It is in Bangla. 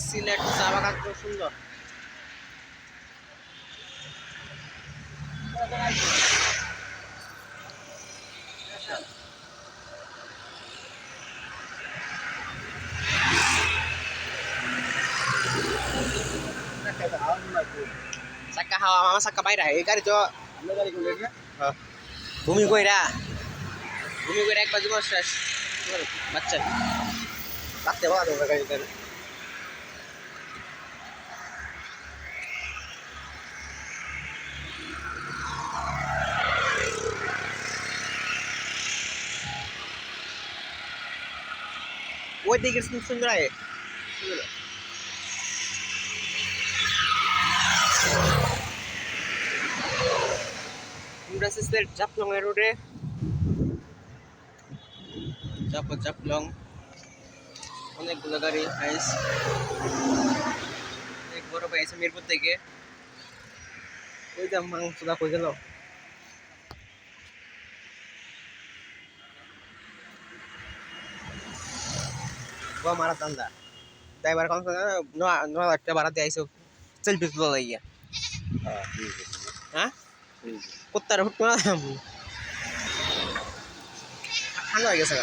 সিলেট চা বাগান খুব সুন্দর। চাক্কা হাওয়া আমার চাক্কা বাইরে এই গাড়ি তো ভূমি কইরা একবার জীবন শেষ বাচ্চা রাখতে পারা তোমরা গাড়ি গাড়ি ওই দিকে সুন্দর আয় সিলেট জাফলং এর রোডে জাফলং অনেকগুলো গাড়ি আইস এক বড় ভাই আছে মিরপুর থেকে ওই যে মাংসটা কই গেল মারা দান্দা ড্রাইভার কম নয় একটা ভাড়া দিয়ে আইসো সেলফি তোলা লাগিয়া হ্যাঁ কুত্তার হুট না ঠান্ডা হয়ে গেছে